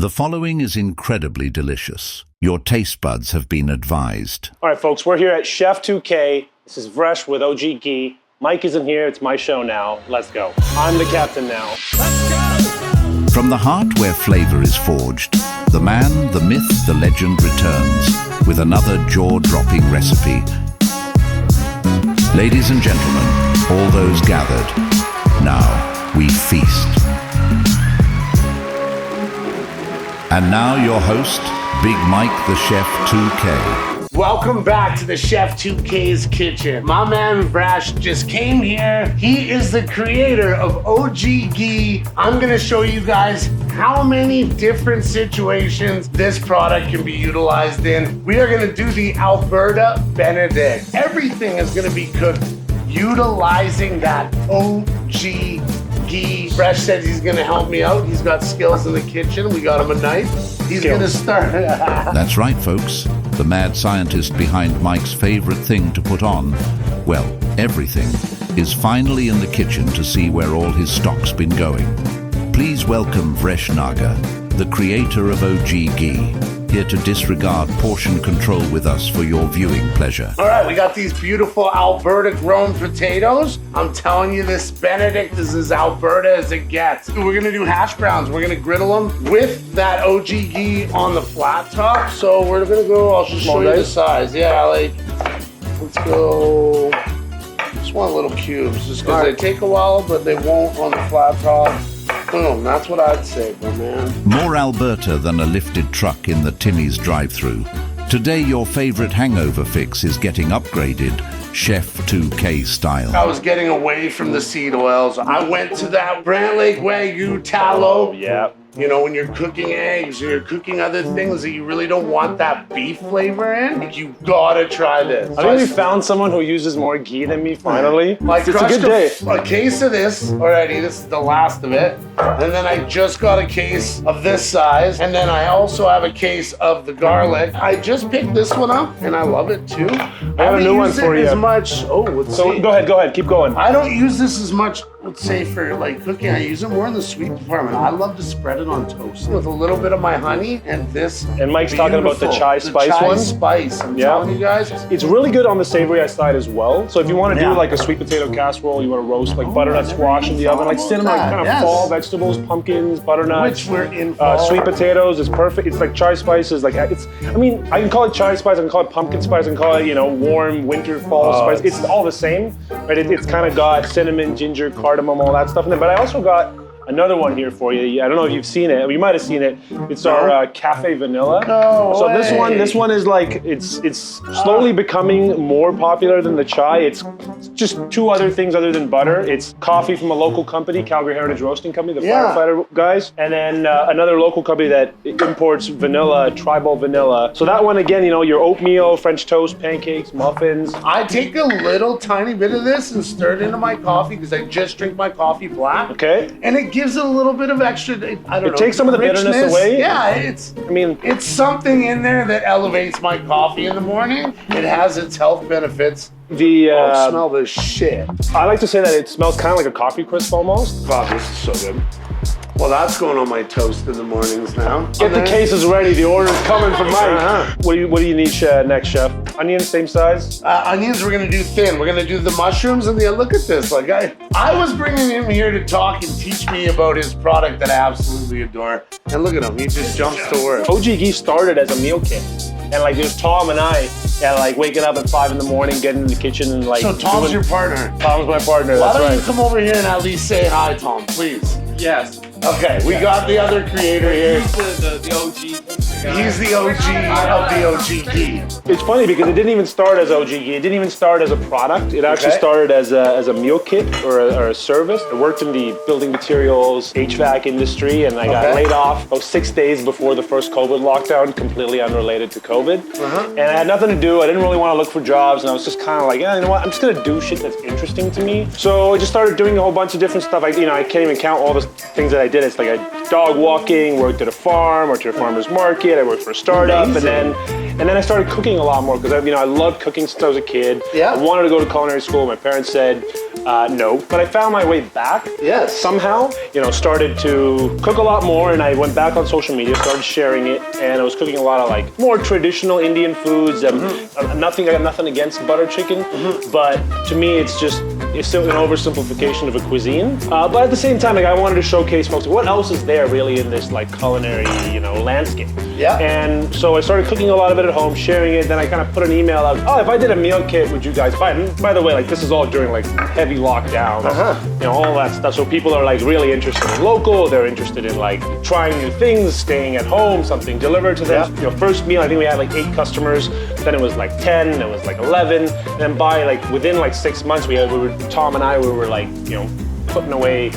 The following is incredibly delicious. Your taste buds have been advised. All right, folks, we're here at Chef2k. This is Vresh with OG Ghee. Mike isn't here. It's my show now. Let's go. I'm the captain now. From the heart where flavor is forged, the man, the myth, the legend returns with another jaw-dropping recipe. Ladies and gentlemen, all those gathered, now we feast. And now your host, Big Mike the Chef 2K. Welcome back to the Chef 2K's kitchen. My man Vresh just came here. He is the creator of OG Ghee. I'm gonna show you guys how many different situations this product can be utilized in. We are gonna do the Alberta Benedict. Everything is gonna be cooked utilizing that OG Ghee. Vresh said he's gonna help me out. He's got skills in the kitchen. We got him a knife. He's gonna start. That's right, folks. The mad scientist behind Mike's favorite thing to put on, well, everything, is finally in the kitchen to see where all his stock's been going. Please welcome Vresh Naga, the creator of OG Ghee, here to disregard portion control with us for your viewing pleasure. All right, we got these beautiful Alberta grown potatoes. I'm telling you, this Benedict is as Alberta as it gets. We're gonna do hash browns. We're gonna griddle them with that OG Ghee on the flat top. So we're gonna go, I'll just show you the size. Yeah, like, let's go, just want little cubes, just because they take a while, but they won't on the flat top. Boom, that's what I'd say, my man. More Alberta than a lifted truck in the Timmy's drive-thru. Today, your favorite hangover fix is getting upgraded, Chef 2K style. I was getting away from the seed oils. I went to that Brant Lake Wagyu tallow. Yeah. You know, when you're cooking eggs or you're cooking other things that you really don't want that beef flavor in, you gotta try this. I think we found someone who uses more ghee than me, finally. I It's a good day. a case of this already. This is the last of it. And then I just got a case of this size. And then I also have a case of the garlic. I just picked this one up and I love it too. I have a new one for you. As much. Oh, let's So see. go ahead, keep going. I don't use this as much, let's say, for like cooking. I use it more in the sweet department. I love to spread it on toast with a little bit of my honey and this. And Mike's talking about the chai spice chai one. Spice. I'm telling you guys. It's really good on the savory side as well. So if you want to do like a sweet potato casserole, you want to roast like butternut squash in the oven, like cinnamon, like kind of fall vegetables, pumpkins, butternuts. Which we're in fall. Sweet potatoes is perfect. It's like chai spices. Like it's, I mean, I can call it chai spice. I can call it pumpkin spice. I can call it, you know, warm winter fall spice. It's all the same, right? It's kind of got cinnamon, ginger, cardamom, all that stuff in there. But I also got another one here for you. I don't know if you've seen it. You might have seen it. It's our cafe vanilla. No so way. this one is like it's slowly becoming more popular than the chai. It's just two other things other than butter. It's coffee from a local company, Calgary Heritage Roasting Company, the firefighter guys, and then another local company that imports vanilla, tribal vanilla. So that one again, you know, your oatmeal, French toast, pancakes, muffins. I take a little tiny bit of this and stir it into my coffee because I just drink my coffee black. Okay. And it gives it a little bit of extra, I don't know. It takes some of the bitterness away. Yeah, it's something in there that elevates my coffee in the morning. It has its health benefits. Smell this shit. I like to say that it smells kind of like a coffee crisp almost. Wow, this is so good. Well, that's going on my toast in the mornings now. Get the cases ready. The order's coming from Mike. What do you need next, chef? Onions, same size? Onions, we're gonna do thin. We're gonna do the mushrooms, and look at this. Like I was bringing him here to talk and teach me about his product that I absolutely adore. And look at him, he just jumps to work. OG Ghee started as a meal kit, and like there's Tom and I, and like waking up at 5 in the morning, getting in the kitchen, and like. So Tom's your partner. Tom's my partner. Why that's don't right. you come over here and at least say hi, Tom, please? Yes. Okay, we got the other creator here. The OG. He's the OG of the OG Ghee. It's funny because it didn't even start as OG Ghee. It didn't even start as a product. It actually started as a meal kit or a service. I worked in the building materials, HVAC industry, and I got laid off about 6 days before the first COVID lockdown, completely unrelated to COVID. And I had nothing to do. I didn't really want to look for jobs, and I was just kind of like, you know what? I'm just gonna do shit that's interesting to me. So I just started doing a whole bunch of different stuff. I can't even count all the things that I did. It's like I dog walking, worked at a farm, worked at a farmer's market. I worked for a startup, and then I started cooking a lot more because I loved cooking since I was a kid. Yeah. I wanted to go to culinary school. My parents said, No, but I found my way back. Yes. Somehow, you know, started to cook a lot more, and I went back on social media, started sharing it, and I was cooking a lot of like more traditional Indian foods. I got nothing against butter chicken, but to me, it's still an oversimplification of a cuisine. But at the same time, like I wanted to showcase folks what else is there really in this like culinary, you know, landscape. Yeah. And so I started cooking a lot of it at home, sharing it. Then I kind of put an email out. Oh, if I did a meal kit, would you guys buy it? And by the way, like this is all during like heavy lockdown, you know, all that stuff. So people are like really interested in local. They're interested in like trying new things, staying at home, something delivered to them. You know, first meal, I think we had like 8 customers. Then it was like 10. Then it was like 11. And then by like within like 6 months, Tom and I were like, you know, putting away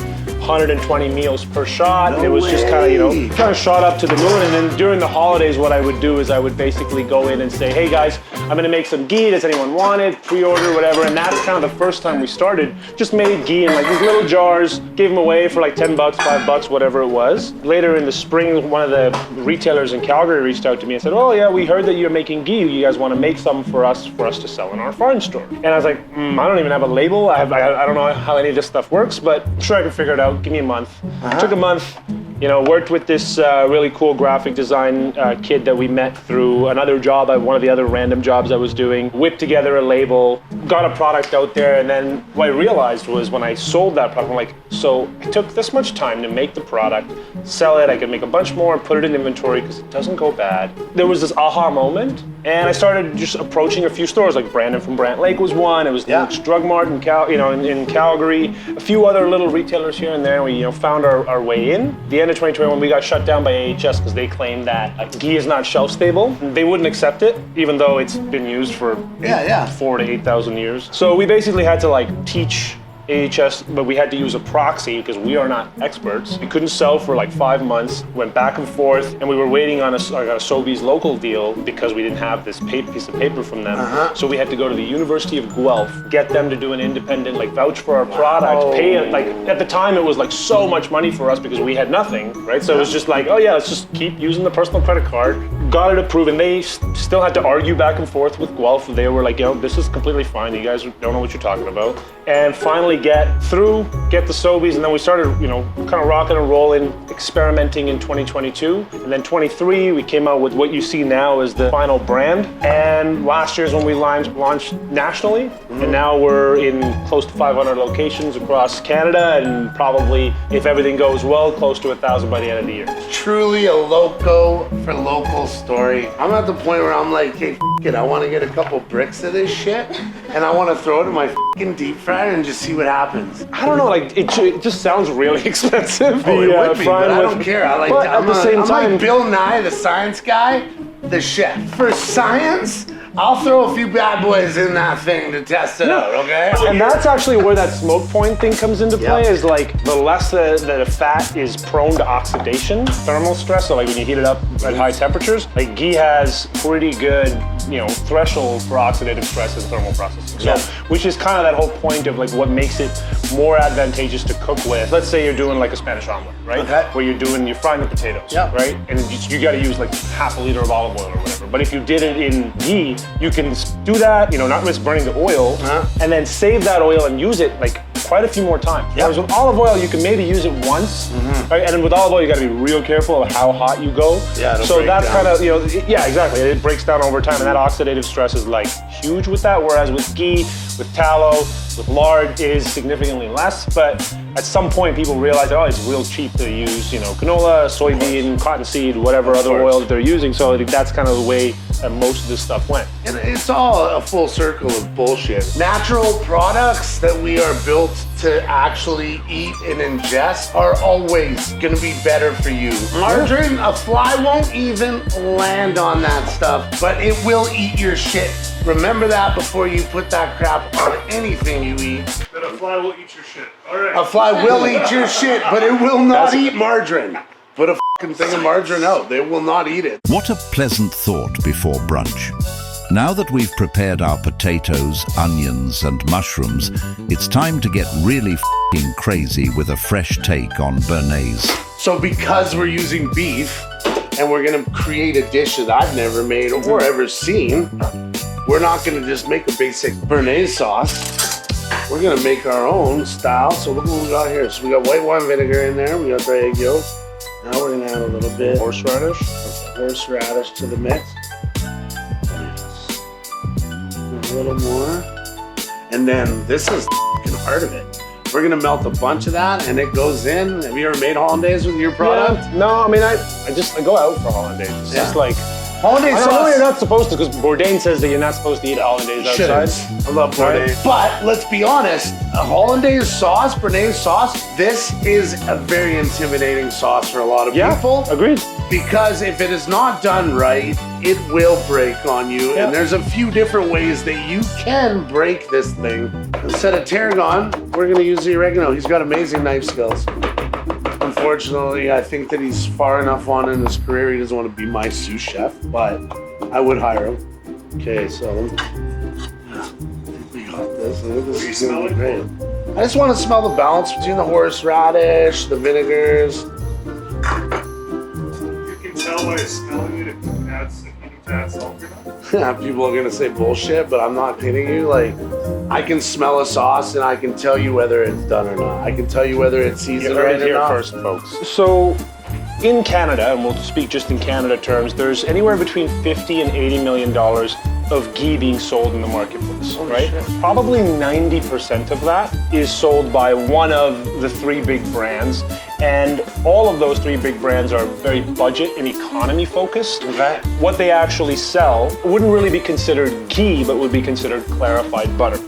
120 meals per shot. No and it was just kind of, you know, way. kind of shot up to the moon. And then during the holidays, what I would do is I would basically go in and say, hey guys, I'm gonna make some ghee. Does anyone want it? Pre-order, whatever. And that's kind of the first time we started. Just made ghee in like these little jars, gave them away for like 10 bucks, $5, whatever it was. Later in the spring, one of the retailers in Calgary reached out to me and said, oh yeah, we heard that you're making ghee. You guys want to make some for us to sell in our farm store? And I was like, I don't even have a label. I don't know how any of this stuff works, but I'm sure I can figure it out. Give me a month. Took a month, you know, worked with this really cool graphic design kid that we met through another job, one of the other random jobs I was doing, whipped together a label, got a product out there, and then what I realized was when I sold that product, I'm like, so I took this much time to make the product, sell it, I could make a bunch more and put it in inventory because it doesn't go bad. There was this aha moment, and I started just approaching a few stores, like Brandon from Brant Lake was one, it was Luke's Drug Mart in Calgary, a few other little retailers here and there. We, you know, found our way in. The end of 2021, we got shut down by AHS because they claimed that ghee is not shelf stable. They wouldn't accept it, even though it's been used for 4,000 to 8,000 years. So we basically had to like teach AHS, but we had to use a proxy because we are not experts. We couldn't sell for like 5 months, went back and forth, and we were waiting on a Sobeys local deal because we didn't have this piece of paper from them. So we had to go to the University of Guelph, get them to do an independent like vouch for our product, pay it. Like at the time it was like so much money for us because we had nothing, right? So it was just like, oh yeah, let's just keep using the personal credit card. Got it approved, and they still had to argue back and forth with Guelph. They were like, you know, this is completely fine. You guys don't know what you're talking about. And finally get the Sobeys, and then we started, you know, kind of rocking and rolling, experimenting in 2022. And then 23, we came out with what you see now as the final brand. And last year is when we launched nationally. And now we're in close to 500 locations across Canada, and probably, if everything goes well, close to 1,000 by the end of the year. Truly a loco for local story. I'm at the point where I'm like, hey, it, I want to get a couple bricks of this shit, and I want to throw it in my deep fryer and just see what happens. I don't know, like it just sounds really expensive. Oh, it would be, but I don't care. I'm time, like Bill Nye, the science guy, the chef. For science, I'll throw a few bad boys in that thing to test it out, okay? And that's actually where that smoke point thing comes into play, is like the less that a fat is prone to oxidation, thermal stress, so like when you heat it up at high temperatures, like ghee has pretty good, you know, threshold for oxidative stress in thermal processing. So, which is kind of that whole point of like what makes it more advantageous to cook with. Let's say you're doing like a Spanish omelet, right? Okay. Where you're frying the potatoes, right? And you got to use like half a liter of olive oil or whatever. But if you did it in ghee, you can do that, you know, not risk burning the oil, and then save that oil and use it like quite a few more times. Whereas with olive oil, you can maybe use it once, right? And then with olive oil, you got to be real careful of how hot you go. So that's kind of, you know, exactly. It breaks down over time, and that oxidative stress is like huge with that. Whereas with ghee, with tallow, with lard, it is significantly less. But at some point, people realize, oh, it's real cheap to use, you know, canola, soybean, cottonseed, whatever other oil that they're using. So I think that's kind of the way that most of this stuff went. And it's all a full circle of bullshit. Natural products that we are built to actually eat and ingest are always gonna be better for you. Margarine, a fly won't even land on that stuff, but it will eat your shit. Remember that before you put that crap on anything you eat. That a fly will eat your shit. All right. A fly will eat your shit, but it will not eat margarine. Put a fucking thing of margarine out. They will not eat it. What a pleasant thought before brunch. Now that we've prepared our potatoes, onions and mushrooms, it's time to get really f***ing crazy with a fresh take on béarnaise. So because we're using beef and we're gonna create a dish that I've never made or ever seen, we're not gonna just make a basic béarnaise sauce. We're gonna make our own style. So look what we got here. So we got white wine vinegar in there. We got the egg yolk. Now we're gonna add a little bit Horseradish. horseradish to the mix. Yes. A little more. And then this is the heart of it. We're gonna melt a bunch of that and it goes in. Have you ever made hollandaise with your product? Yeah. No, I mean, I go out for hollandaise. It's just like, Hollandaise I know sauce. you're not supposed to, because Bourdain says that you're not supposed to eat hollandaise outside. I love Bourdain. But let's be honest, a hollandaise sauce, Béarnaise sauce, this is a very intimidating sauce for a lot of people. Agreed. Because if it is not done right, it will break on you. Yeah. And there's a few different ways that you can break this thing. Instead of tarragon, we're gonna use the oregano. He's got amazing knife skills. Unfortunately, I think that he's far enough on in his career, he doesn't want to be my sous chef, but I would hire him. Okay, so we got this. This is gonna be great. I just want to smell the balance between the horseradish, the vinegars. You can tell by smelling it if you add salt or not. People are gonna say bullshit, but I'm not kidding you. Like, I can smell a sauce and I can tell you whether it's done or not. I can tell you whether it's You seasoned heard right it or here not. first, folks. So, in Canada, and we'll speak just in Canada terms, there's anywhere between $50 and $80 million of ghee being sold in the marketplace, right? Probably 90% of that is sold by one of the three big brands, and all of those three big brands are very budget and economy focused. Okay. What they actually sell wouldn't really be considered ghee, but would be considered clarified butter.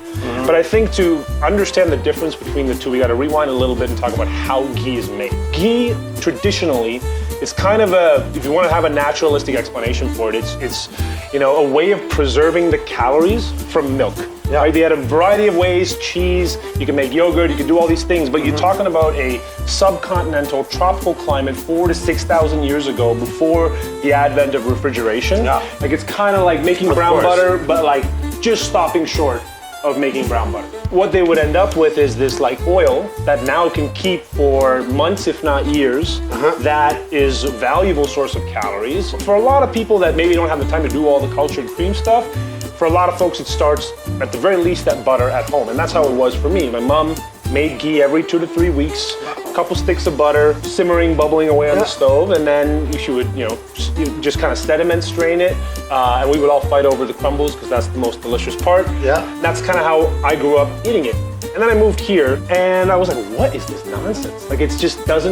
But I think to understand the difference between the two, we got to rewind a little bit and talk about how ghee is made. Ghee traditionally is kind of a, if you want to have a naturalistic explanation for it, it's a way of preserving the calories from milk. Yeah. Right? They had a variety of ways, cheese, you can make yogurt, you can do all these things, but you're talking about a subcontinental tropical climate 4,000 to 6,000 years ago, before the advent of refrigeration. Yeah. Like, it's kind of like making brown course. butter, but like just stopping short of making brown butter. What they would end up with is this like oil that now can keep for months, if not years. That is a valuable source of calories. For a lot of people that maybe don't have the time to do all the cultured cream stuff, for a lot of folks it starts at the very least at butter at home. And that's how it was for me. My mom made ghee every 2 to 3 weeks, a couple sticks of butter, simmering, bubbling away on the stove, and then she would, just kind of sediment strain it, and we would all fight over the crumbles because that's the most delicious part. Yeah. That's kind of how I grew up eating it. And then I moved here, and I was like, what is this nonsense? Like, it just has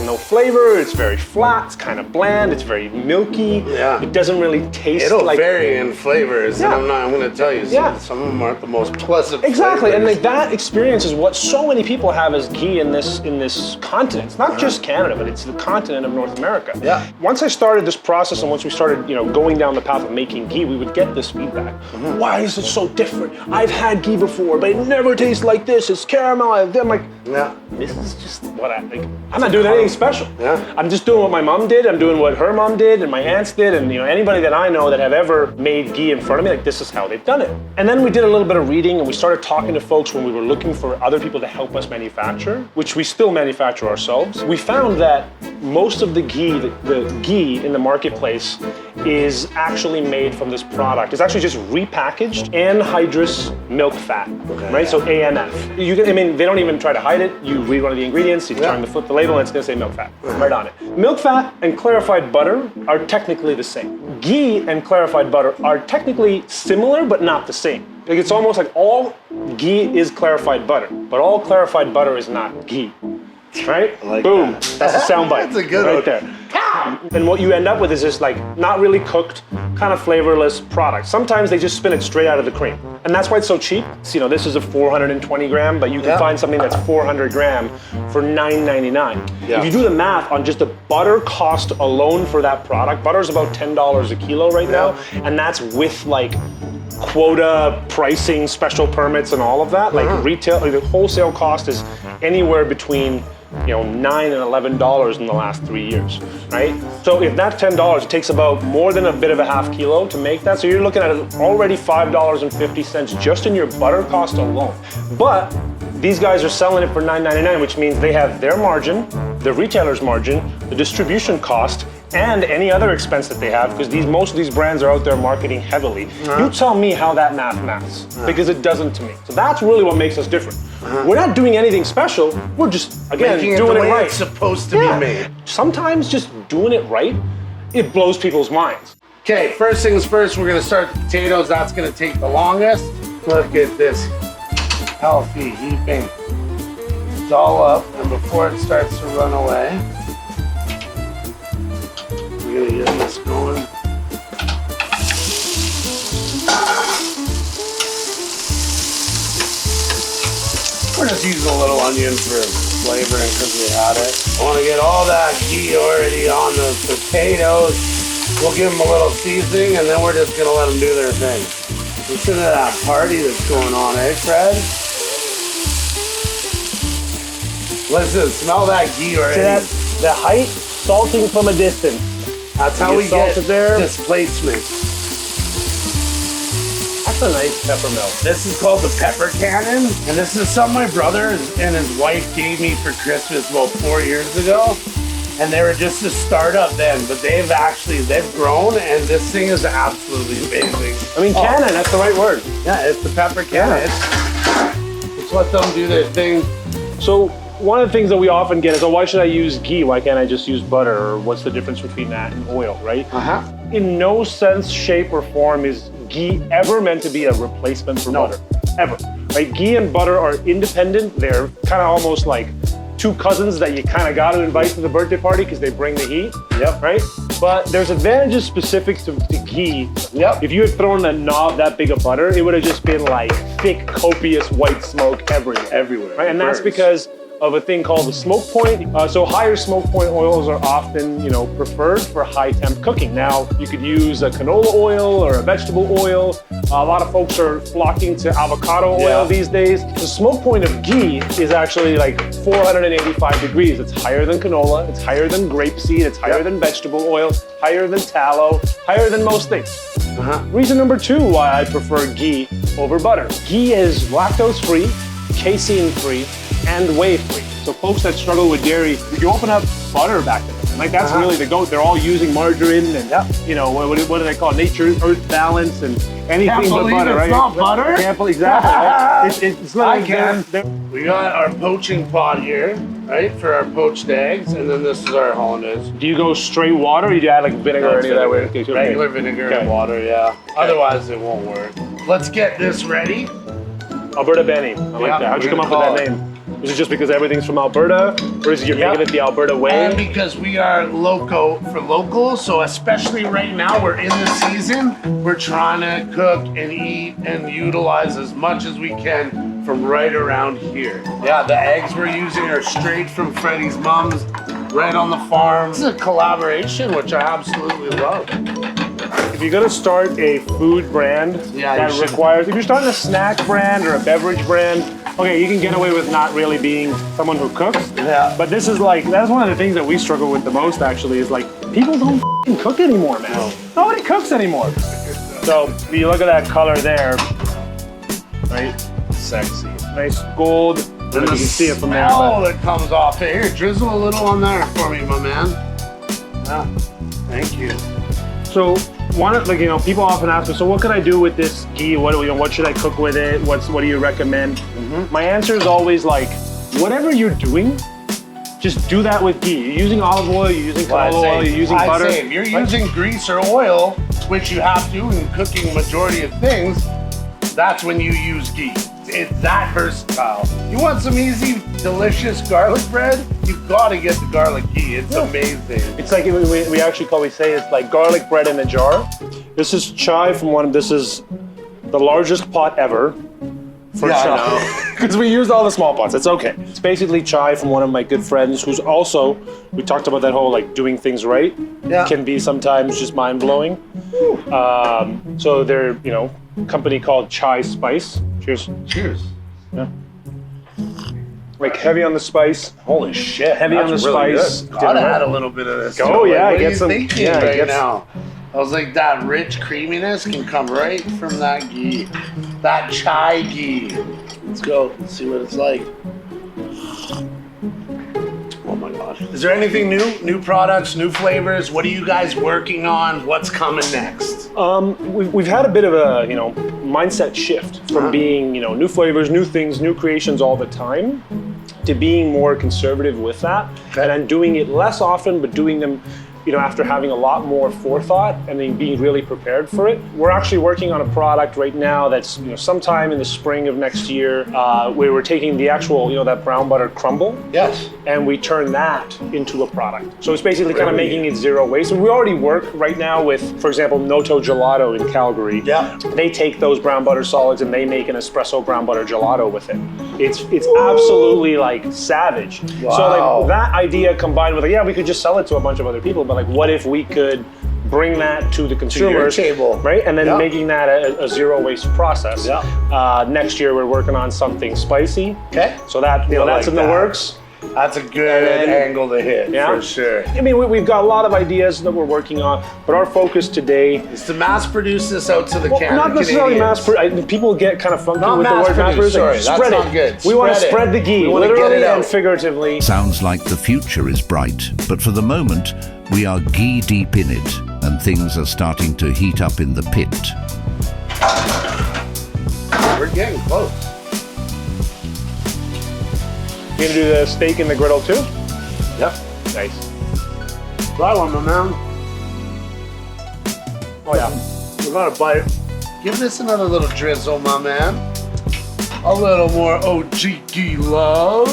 no flavor, it's very flat, it's kind of bland, it's very milky. Yeah. It doesn't really taste It'll like... vary in flavors, Yeah. and I'm going to tell you, some of them aren't the most pleasant. Exactly, and flavors. like that experience is what so many people have as ghee in this continent. It's not just Canada, but it's the continent of North America. Yeah. Once I started this process, and once we started, going down the path of making ghee, we would get this feedback. Why is it so different? I've had ghee before, but it never tastes like this. It's caramel. I'm like, this is just what I think. I'm not doing anything special. Yeah. I'm just doing what my mom did. I'm doing what her mom did, and my aunts did, and anybody that I know that have ever made ghee in front of me, like, this is how they've done it. And then we did a little bit of reading, and we started talking to folks when we were looking for other people to help us manufacture, which we still manufacture ourselves. We found that most of the ghee in the marketplace is actually made from this product. It's actually just repackaged anhydrous milk fat, right? So AMF. They don't even try to hide it. You read one of the ingredients, you turn to flip the label, and it's gonna say milk fat right on it. Milk fat and clarified butter are technically the same. Ghee and clarified butter are technically similar, but not the same. Like, it's almost like all ghee is clarified butter, but all clarified butter is not ghee. Right? Like Boom. that. That's a soundbite. That's a good right one. there. And what you end up with is this like not really cooked, kind of flavorless product. Sometimes they just spin it straight out of the cream. And that's why it's so cheap. So, this is a 420 gram, but you can find something that's 400 gram for $9.99. Yeah. If you do the math on just the butter cost alone for that product, butter is about $10 a kilo right now. And that's with like quota pricing, special permits, and all of that. Like retail, the wholesale cost is anywhere between $9 and $11 in the last 3 years, right? So if that's $10, it takes about more than a bit of a half kilo to make that. So you're looking at already $5.50 just in your butter cost alone. But these guys are selling it for $9.99, which means they have their margin, the retailer's margin, the distribution cost, and any other expense that they have, because most of these brands are out there marketing heavily. You tell me how that maths, because it doesn't to me. So that's really what makes us different. We're not doing anything special. We're just, again, Making doing it the way right. it's supposed to be made. Sometimes just doing it right, it blows people's minds. Okay, first things first, we're gonna start the potatoes. That's gonna take the longest. Look at this healthy heaping. It's all up, and before it starts to run away, we're gonna get this going. We're just using a little onion for flavoring because we had it. I want to get all that ghee already on the potatoes. We'll give them a little seasoning, and then we're just gonna let them do their thing. Listen to that party that's going on, eh, Fred? Listen, smell that ghee already. See that? The height, salting from a distance. That's how You we get salt it there. displacement. That's a nice pepper mill. This is called the pepper cannon, and this is something my brother and his wife gave me for Christmas about 4 years ago. And they were just a startup then, but they've grown, and this thing is absolutely amazing. I mean, cannon, that's the right word. Yeah, it's the pepper cannon. It's let them do their thing. So one of the things that we often get is, oh, why should I use ghee? Why can't I just use butter? Or what's the difference between that and oil, right? In no sense, shape, or form is ghee ever meant to be a replacement for butter, ever. Right? Ghee and butter are independent. They're kind of almost like two cousins that you kind of got to invite to the birthday party because they bring the heat. Yep. Right? But there's advantages specific to ghee. Yep. If you had thrown a knob that big of butter, it would have just been like thick, copious white smoke everywhere. Right? And that's because of a thing called the smoke point. So higher smoke point oils are often, preferred for high temp cooking. Now, you could use a canola oil or a vegetable oil. A lot of folks are flocking to avocado oil these days. The smoke point of ghee is actually like 485 degrees. It's higher than canola, it's higher than grapeseed, it's higher than vegetable oil, higher than tallow, higher than most things. Reason number 2 why I prefer ghee over butter. Ghee is lactose-free, casein-free, and whey-free. So folks that struggle with dairy, you open up butter back to them. Like that's really the goat. They're all using margarine and what do they call it? Nature, earth balance, and anything but butter, right? It's not butter. Exactly. It's I can. We got our poaching pot here, right, for our poached eggs, and then this is our hollandaise. Do you go straight water, or do you add like vinegar or any of that way? Okay, Regular vinegar and water, yeah. Otherwise, it won't work. Let's get this ready. Alberta Benny. I like that. How'd you come up with that name? Is it just because everything's from Alberta, or is it you're making it the Alberta way? And because we are loco for local, so especially right now, we're in the season, we're trying to cook and eat and utilize as much as we can from right around here. Yeah, the eggs we're using are straight from Freddie's mom's, right on the farm. This is a collaboration, which I absolutely love. If you're gonna start a food brand that requires, if you're starting a snack brand or a beverage brand, okay, you can get away with not really being someone who cooks. Yeah. But this is like, that's one of the things that we struggle with the most actually, is like, people don't f***ing cook anymore, man. No. Nobody cooks anymore. So, if you look at that color there, right? Sexy. Nice gold. And you the can see it from there. smell that comes off it. Here, drizzle a little on there for me, my man. Yeah, thank you. So, people often ask me, so what can I do with this ghee? What should I cook with it? What do you recommend? My answer is always like, whatever you're doing, just do that with ghee. You're using olive oil, you're using canola oil, you're using butter. If you're using grease or oil, which you have to in cooking majority of things, that's when you use ghee. It's that versatile. You want some easy, delicious garlic bread? You've got to get the garlic ghee. It's amazing. It's like we say it's like garlic bread in a jar. This is chai from this is the largest pot ever for chai. Because we used all the small pots. It's okay. It's basically chai from one of my good friends who's also, we talked about that whole like doing things right. Can be sometimes just mind blowing. So they're, company called Chai Spice. Cheers. Cheers. Yeah. Like heavy on the spice. Holy shit. Heavy on the spice. Gotta add a little bit of this. Oh yeah, what get are you some. thinking now? I was like, that rich creaminess can come right from that ghee. That chai ghee. Let's go. Let's see what it's like. Oh my gosh. Is there anything new? New products, new flavors? What are you guys working on? What's coming next? We've had a bit of a mindset shift from being new flavors, new things, new creations all the time, to being more conservative with that, and then doing it less often, but doing them after having a lot more forethought and then being really prepared for it. We're actually working on a product right now that's sometime in the spring of next year, where we're taking the actual that brown butter crumble, Yes. and we turn that into a product. So it's basically kind of making it zero waste. And we already work right now with, for example, Noto Gelato in Calgary. Yeah. They take those brown butter solids and they make an espresso brown butter gelato with it. It's absolutely like savage. Wow. So like that idea combined with we could just sell it to a bunch of other people, but like what if we could bring that to the consumers, table. right? And then making that a zero waste process. Yeah. Next year we're working on something spicy. Okay. So that that's like in the that. works. That's a good angle to hit, for sure. I mean, we've got a lot of ideas that we're working on, but our focus today Is to mass produce this out to the Canadians. not necessarily people get kind of funky Not with the word mass produce. sorry, that's Spread not it. good. We want to Spread it. spread the ghee, We wanna get literally it out. and figuratively. Sounds like the future is bright, but for the moment, we are ghee deep in it, and things are starting to heat up in the pit. We're getting close. You gonna do the steak in the griddle too? Yep. Nice. Try one, my man. Oh yeah. We're gonna bite. Give this another little drizzle, my man. A little more OG Ghee love.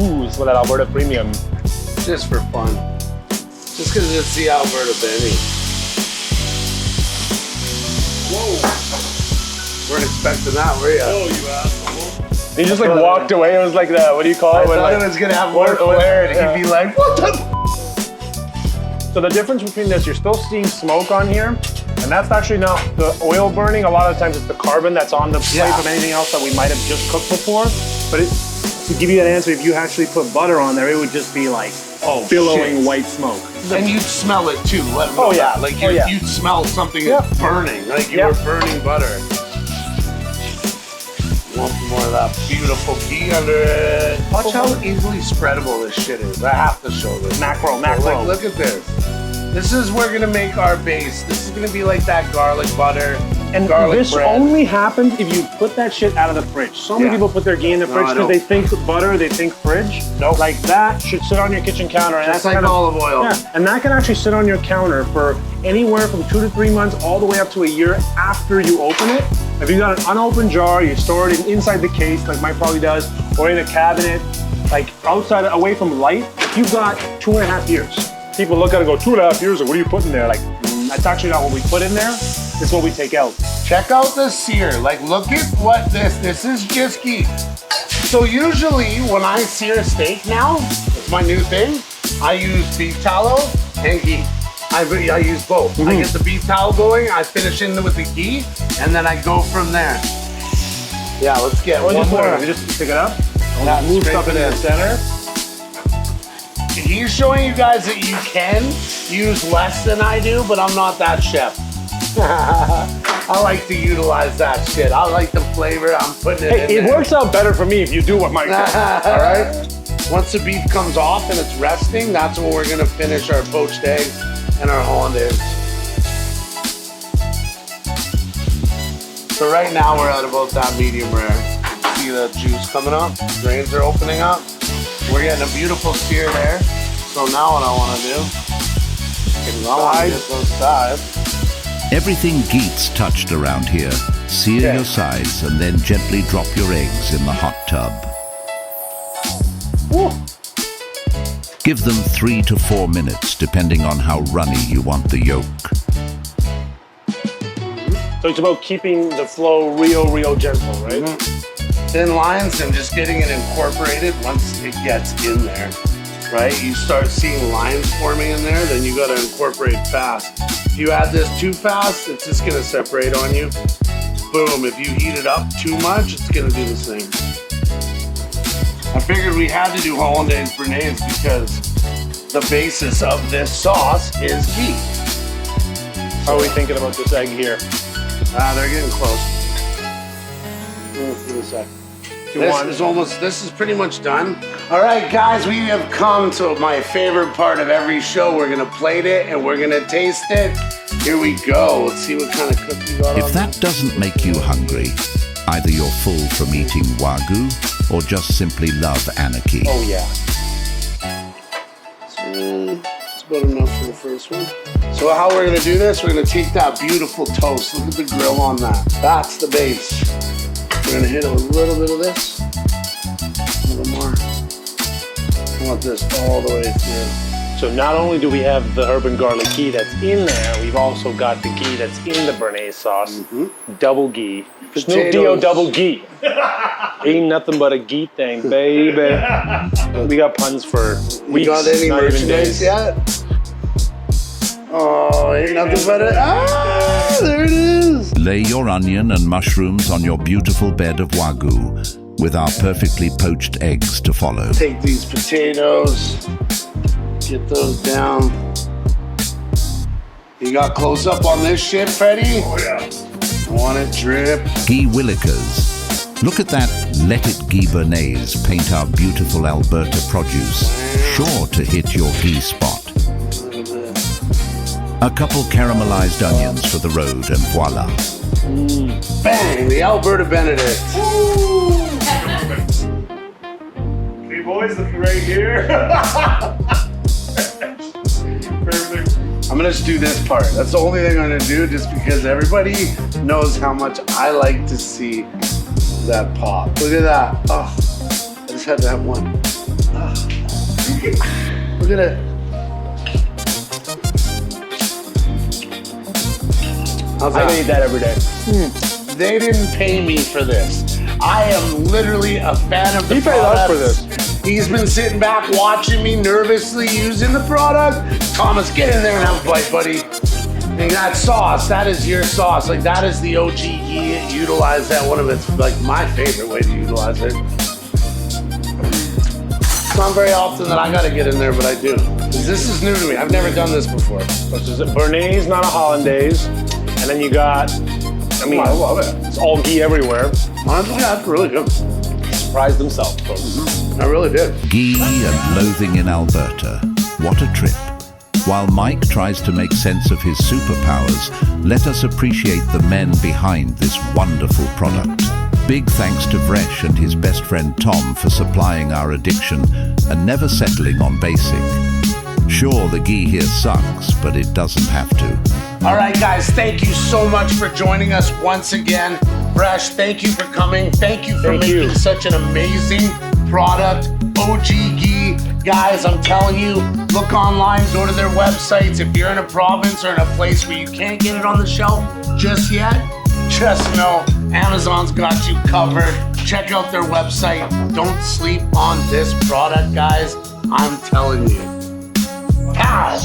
Ooh, it's with that Alberta Premium. Just for fun. Just because it's the Alberta Benny. Whoa. Weren't expecting that, were ya? Oh, you asshole. He just like walked away. It was like that. What do you call it? I thought it was gonna have more flair and he'd be like, what the So the difference between this, you're still seeing smoke on here, and that's actually not the oil burning. A lot of times it's the carbon that's on the plate from anything else that we might have just cooked before. But to give you an answer, if you actually put butter on there, it would just be like billowing white smoke. And you'd smell it too. Let them know Oh, yeah. that. Like Oh, yeah. you'd smell something burning. Like you Yeah. were burning butter. Want some more of that beautiful ghee under it. Watch how easily spreadable this shit is. I have to show this. Macro. Like, look at this. This is we're gonna make our base. This is gonna be like that garlic butter And garlic this bread. only happens if you put that shit out of the fridge. So many people put their ghee in the fridge I because know. they think butter, they think fridge. Nope. Like that should sit on your kitchen counter. And Just that's like kind of, olive oil. Yeah, and that can actually sit on your counter for anywhere from 2 to 3 months all the way up to a year after you open it. If you got an unopened jar, you store it inside the case like Mike probably does, or in a cabinet, like outside, away from light, you've got 2.5 years. People look at it and go, 2.5 years, what are you putting there? Like, that's actually not what we put in there. It's what we take out. Check out the sear. Like, look at what this is just ghee. So usually when I sear a steak now, it's my new thing, I use beef tallow and ghee. I use both. I get the beef tallow going, I finish in with the ghee, and then I go from there. Yeah, let's get one more. You just pick it up. Yeah, Move scrape stuff it into the in. center. He's showing you guys that you can use less than I do, but I'm not that chef. I like to utilize that shit. I like the flavor. I'm putting it in It there. works out better for me if you do what Mike does. All right. Once the beef comes off and it's resting, that's when we're gonna finish our poached eggs and our hollandaise. So right now we're at about that medium rare. See the juice coming up, grains are opening up. We're getting a beautiful sear there. So now what I want to do is I want to get those sides. Everything Geets touched around here. Sear your sides and then gently drop your eggs in the hot tub. Give them 3 to 4 minutes, depending on how runny you want the yolk. So it's about keeping the flow real gentle, right? Thin lines and just getting it incorporated once it gets in there, right? You start seeing lines forming in there, then you gotta incorporate fast. If you add this too fast, it's just gonna separate on you. Boom, if you heat it up too much, it's gonna do the same. I figured we had to do hollandaise béarnaise because the basis of this sauce is ghee. How are we thinking about this egg here? They're getting close. Give me a sec. This is pretty much done. All right, guys, we have come to my favorite part of every show. We're gonna plate it and we're gonna taste it. Here we go. Let's see what kind of cookie you got. If that doesn't make you hungry, either you're full from eating Wagyu or just simply love anarchy. Oh yeah. It's about enough for the first one. So how we're gonna do this, we're gonna take that beautiful toast. Look at the grill on that. That's the base. We're gonna hit it with a little bit of this. A little more. I want this all the way through. So not only do we have the herb and garlic ghee that's in there, we've also got the ghee that's in the béarnaise sauce. Double ghee. Snoop D-O double ghee. Ain't nothing but a ghee thing, baby. We got puns for weeks. You got any not even merchandise days. yet? Oh, ain't nothing but it. Ah, there it is. Lay your onion and mushrooms on your beautiful bed of Wagyu with our perfectly poached eggs to follow. Take these potatoes, get those down. You got close up on this shit, Freddie? Oh yeah. I want it drip. Ghee willikers. Look at that Let It Ghee béarnaise paint our beautiful Alberta produce, sure to hit your ghee spot. A couple caramelized onions for the road and voila. Bang, the Alberta Benedict. Okay, boys, looking right here. Perfect. I'm gonna just do this part. That's the only thing I'm gonna do, just because everybody knows how much I like to see that pop. Look at that. Oh, I just had to have one. Oh. Look at it. How's I that? can eat that every day. They didn't pay me for this. I am literally a fan of the He paid us for products. He's been sitting back watching me nervously using the product. Thomas, get in there and have a bite, buddy. And that sauce, that is your sauce. Like, that is the OG Ghee. Utilize that. One of it's like my favorite way to utilize it. It's not very often that I gotta get in there, but I do. This is new to me. I've never done this before. This is a béarnaise, not a hollandaise. And then you got, I mean, I love it. it's all ghee everywhere. Honestly, that's really good. Surprised themselves, folks. I really did. Ghee and loathing in Alberta. What a trip. While Mike tries to make sense of his superpowers, let us appreciate the men behind this wonderful product. Big thanks to Vresh and his best friend Tom for supplying our addiction and never settling on basic. Sure, the ghee here sucks, but it doesn't have to. All right, guys, thank you so much for joining us once again. Vresh, thank you for coming. Thank you for making such an amazing product. OG Ghee. Guys, I'm telling you, look online, go to their websites. If you're in a province or in a place where you can't get it on the shelf just yet, just know Amazon's got you covered. Check out their website. Don't sleep on this product, guys. I'm telling you. Pow!